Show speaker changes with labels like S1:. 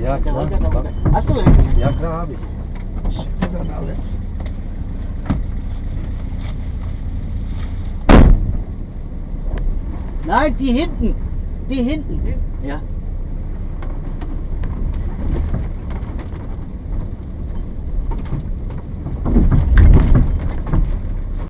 S1: Ja, klar.
S2: Hast du?
S1: Ja, klar habe ich.
S2: Schickt dann alles. Nein, die hinten. Die hinten. Ja.